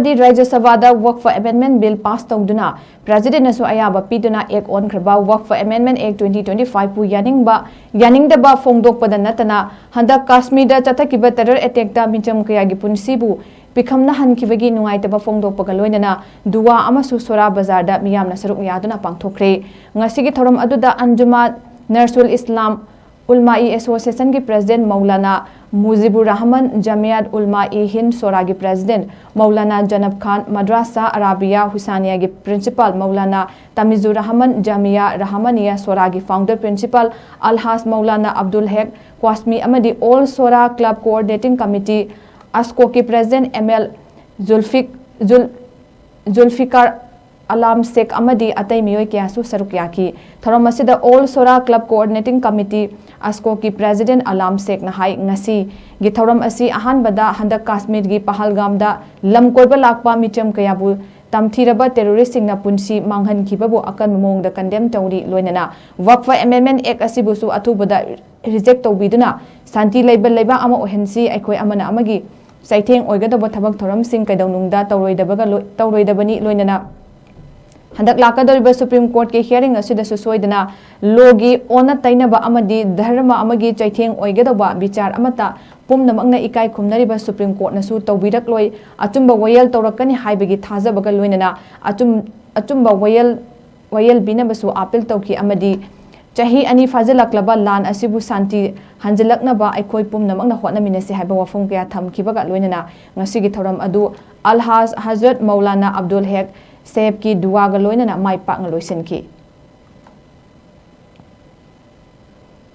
AMADI Rajya Sabha da WAQF Amendment Bill pass TOUDUNA President NASU AYABA PIDUNA Act ONKHRABA WAQF Amendment Act 2025 pu YANINGDABA Phongdokpaga NATTANA HANDAK KASHMIR da CHATTHAKHIBA terror attack da MEECHAM KAYAGI PUNSHIBU PIKHAMNAHANKHIBAGI Nungaitaba Phongdokpaga Loinana Duwa Amasu Sora Bazar Da Meeyam Saruk Yaduna Panthokkhre ngasigi thoram aduda Anjuma Narsul Islam Ulma-i Association ki President Maulana Mujibur Rahman Jamiat Ulma-i Hind Sora ki President Maulana Janab Khan Madrasa Arabia Husaniya ki Principal Maulana Tamizur Rahman Jamia Rahmaniya Sora ki Founder Principal Alhas Maulana Abdul Haq Kwasmi Amadi All Sora Club Coordinating Committee ASCO ki President ML Zulfikar Alam Sek Amadi Atai Miyoi Kiasu Saruk Yaki Thoram asida All Sora Club Coordinating Committee ASCO ki President Alam Sek na hai ngasi gi thoram asi ahanbada handak Kashmir gi Pahalgam da lam koiba lakpa MEECHAM kayabu tamthiraba terrorist singna punsi manghankibabu akan mong da condemn tawri loinana WAQF Amendment Act asibu su athubada reject tawbiduna santi leiba ama ohensi aikoi amana amagi saitheng oigadaba thabak thoram sing kaidawnungda tawroidabani loinana Handak lakadoriba Supreme Court ke hearing asida susoidana logi ona tainaba amadi dharma amagi chaitheng oigadaba bichar amata pumnamangna ikai khumnariba Supreme Court nasu tawbirak loi achumba wayal tawrakani haibagi thajabaga loinana achumba wayal binabasu appeal tawki amadi chahi ani fazalaklaba lan asibu santi hanjalaknaba aikoi pumnamangna hotnaminasi haiba wafum kya thamkibaga loinana ngasigi thoram adu Alhaz Hazrat Maulana Abdul Haq Seb ki duwa ga loinana mai pak nga loisin ki